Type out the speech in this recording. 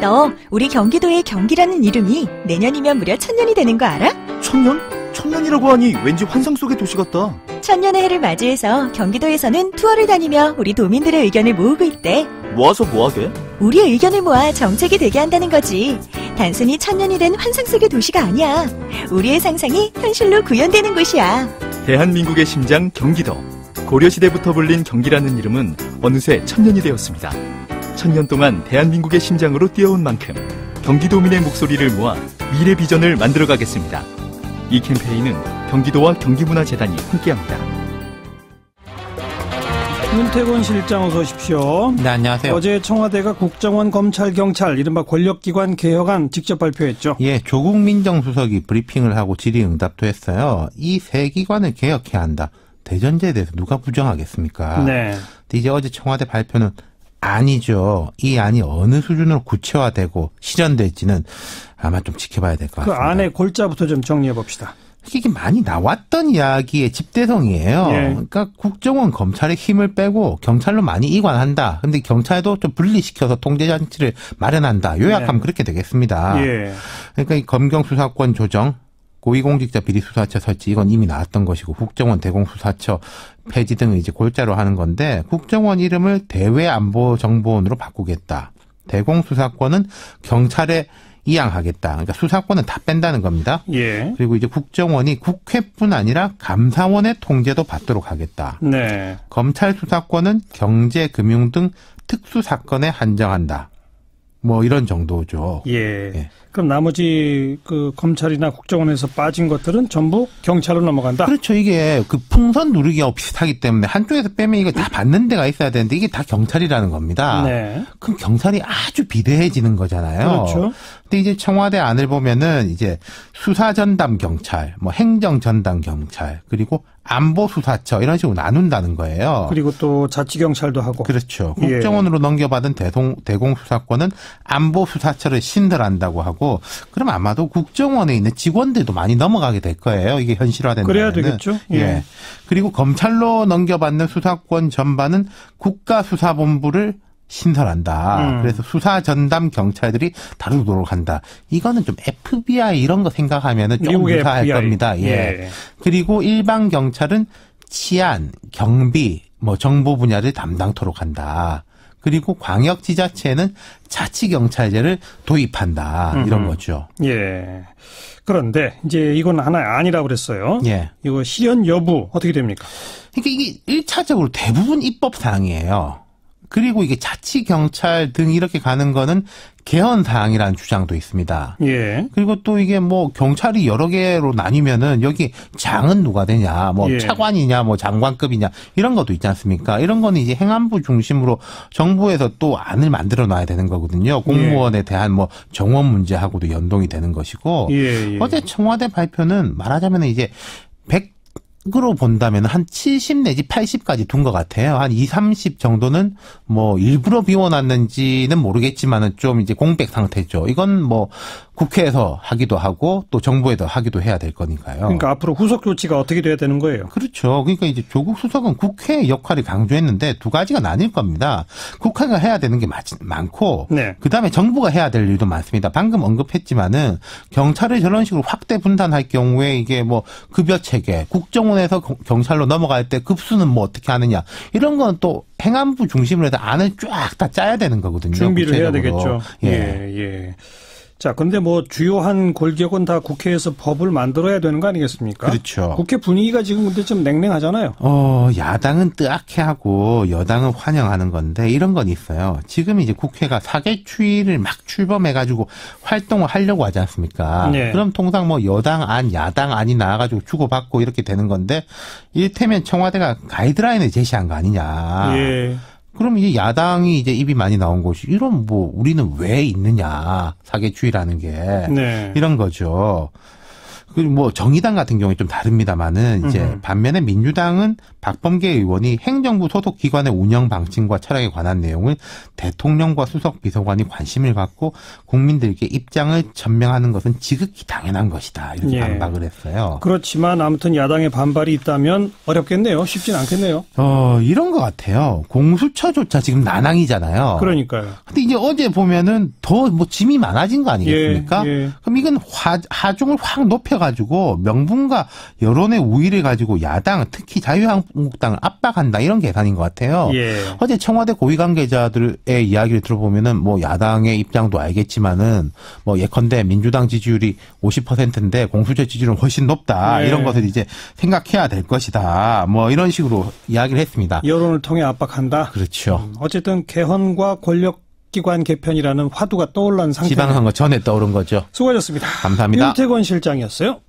너 우리 경기도의 경기라는 이름이 내년이면 무려 1000년이 되는 거 알아? 1000년? 1000년이라고 하니 왠지 환상 속의 도시 같다. 1000년의 해를 맞이해서 경기도에서는 투어를 다니며 우리 도민들의 의견을 모으고 있대. 모아서 뭐하게? 우리의 의견을 모아 정책이 되게 한다는 거지. 단순히 1000년이 된 환상 속의 도시가 아니야. 우리의 상상이 현실로 구현되는 곳이야. 대한민국의 심장 경기도. 고려시대부터 불린 경기라는 이름은 어느새 1000년이 되었습니다. 1000년 동안 대한민국의 심장으로 뛰어온 만큼 경기도민의 목소리를 모아 미래 비전을 만들어가겠습니다. 이 캠페인은 경기도와 경기문화재단이 함께합니다. 윤태곤 실장 어서 오십시오. 네, 안녕하세요. 어제 청와대가 국정원, 검찰, 경찰 이른바 권력기관 개혁안 직접 발표했죠. 예, 조국 민정수석이 브리핑을 하고 질의응답도 했어요. 이 세 기관을 개혁해야 한다. 대전제에 대해서 누가 부정하겠습니까? 네. 근데 이제 어제 청와대 발표는 아니죠. 이 안이 어느 수준으로 구체화되고 실현될지는 아마 좀 지켜봐야 될 것 같습니다. 그 안의 골자부터 좀 정리해 봅시다. 이게 많이 나왔던 이야기의 집대성이에요. 예. 그러니까 국정원, 검찰의 힘을 빼고 경찰로 많이 이관한다. 근데 경찰도 좀 분리시켜서 통제장치를 마련한다. 요약하면 네. 그렇게 되겠습니다. 예. 그러니까 이 검경수사권 조정, 고위공직자 비리수사처 설치 이건 이미 나왔던 것이고 국정원 대공수사처 폐지 등을 이제 골자로 하는 건데 국정원 이름을 대외안보정보원으로 바꾸겠다. 대공수사권은 경찰에 이양하겠다. 그러니까 수사권은 다 뺀다는 겁니다. 예. 그리고 이제 국정원이 국회뿐 아니라 감사원의 통제도 받도록 하겠다. 네. 검찰 수사권은 경제, 금융 등 특수사건에 한정한다. 뭐 이런 정도죠. 예. 예. 그럼 나머지 그 검찰이나 국정원에서 빠진 것들은 전부 경찰로 넘어간다? 그렇죠. 이게 그 풍선 누르기하고 비슷하기 때문에 한쪽에서 빼면 이거 다 받는 데가 있어야 되는데 이게 다 경찰이라는 겁니다. 네. 그럼 경찰이 아주 비대해지는 거잖아요. 그렇죠. 근데 이제 청와대 안을 보면은 이제 수사전담 경찰, 뭐 행정전담 경찰, 그리고 안보수사처 이런 식으로 나눈다는 거예요. 그리고 또 자치경찰도 하고. 그렇죠. 예. 국정원으로 넘겨받은 대공수사권은 안보수사처를 신설한다고 하고, 그럼 아마도 국정원에 있는 직원들도 많이 넘어가게 될 거예요. 이게 현실화된다면. 그래야 되겠죠. 예. 그리고 검찰로 넘겨받는 수사권 전반은 국가수사본부를 신설한다. 그래서 수사 전담 경찰들이 다루도록 한다. 이거는 좀 FBI 이런 거 생각하면은 좀 유사할 FBI. 겁니다. 예. 예. 그리고 일반 경찰은 치안, 경비, 뭐 정보 분야를 담당토록 한다. 그리고 광역 지자체는 자치경찰제를 도입한다. 이런 거죠. 예. 그런데 이제 이건 하나의 아니라고 그랬어요. 예. 이거 실현 여부 어떻게 됩니까? 그러니까 이게 1차적으로 대부분 입법 사항이에요. 그리고 이게 자치경찰 등 이렇게 가는 거는 개헌 사항이라는 주장도 있습니다. 예. 그리고 또 이게 뭐 경찰이 여러 개로 나뉘면은 여기 장은 누가 되냐, 뭐 예. 차관이냐, 뭐 장관급이냐 이런 것도 있지 않습니까? 이런 거는 이제 행안부 중심으로 정부에서 또 안을 만들어 놔야 되는 거거든요. 공무원에 대한 뭐 정원 문제하고도 연동이 되는 것이고. 예. 어제 청와대 발표는 말하자면 이제 100으로 본다면 한 70 내지 80까지 둔 것 같아요. 한 2, 30 정도는 뭐 일부러 비워놨는지는 모르겠지만은 좀 이제 공백 상태죠. 이건 뭐 국회에서 하기도 하고 또 정부에도 하기도 해야 될 거니까요. 그러니까 앞으로 후속 조치가 어떻게 돼야 되는 거예요? 그렇죠. 그러니까 이제 조국 수석은 국회의 역할을 강조했는데 두 가지가 나뉠 겁니다. 국회가 해야 되는 게 많고 네. 그다음에 정부가 해야 될 일도 많습니다. 방금 언급했지만은 경찰을 저런 식으로 확대 분단할 경우에 이게 뭐 급여 체계, 국정원에서 경찰로 넘어갈 때 급수는 뭐 어떻게 하느냐 이런 건 또 행안부 중심으로 해서 안을 쫙 다 짜야 되는 거거든요. 준비를 구체적으로. 해야 되겠죠. 예. 자, 그런데 뭐 주요한 골격은 다 국회에서 법을 만들어야 되는 거 아니겠습니까? 그렇죠. 국회 분위기가 지금 근데 좀 냉랭하잖아요. 야당은 뜨악해 하고 여당은 환영하는 건데 이런 건 있어요. 지금 이제 국회가 사개추위를 막 출범해가지고 활동을 하려고 하지 않습니까? 네. 그럼 통상 뭐 여당 안, 야당 안이 나와가지고 주고받고 이렇게 되는 건데 이를테면 청와대가 가이드라인을 제시한 거 아니냐. 예. 그럼 이제 야당이 이제 입이 많이 나온 것이 이런 뭐 우리는 왜 있느냐 사개추위라는 게 네. 이런 거죠. 그리고 뭐 정의당 같은 경우에 좀 다릅니다만은 이제 반면에 민주당은 박범계 의원이 행정부 소속 기관의 운영 방침과 철학에 관한 내용을 대통령과 수석 비서관이 관심을 갖고 국민들께 입장을 전명하는 것은 지극히 당연한 것이다. 이렇게 반박을 했어요. 그렇지만 아무튼 야당의 반발이 있다면 어렵겠네요. 쉽진 않겠네요. 이런 것 같아요. 공수처조차 지금 난항이잖아요. 그러니까요. 근데 이제 어제 보면은 더 뭐 짐이 많아진 거 아니겠습니까? 그럼 이건 하중을 확 높여가지고 명분과 여론의 우위를 가지고 야당, 특히 자유한국당을 압박한다 이런 계산인 것 같아요. 어제 청와대 고위 관계자들의 이야기를 들어보면은 뭐 야당의 입장도 알겠지만은 뭐 예컨대 민주당 지지율이 50%인데 공수처 지지율은 훨씬 높다 이런 것을 이제 생각해야 될 것이다. 뭐 이런 식으로 이야기를 했습니다. 여론을 통해 압박한다. 그렇죠. 어쨌든 개헌과 권력기관 개편이라는 화두가 떠올랐 상태. 지방선거 전에 떠오른 거죠. 수고하셨습니다. 감사합니다. 윤태권 실장이었어요.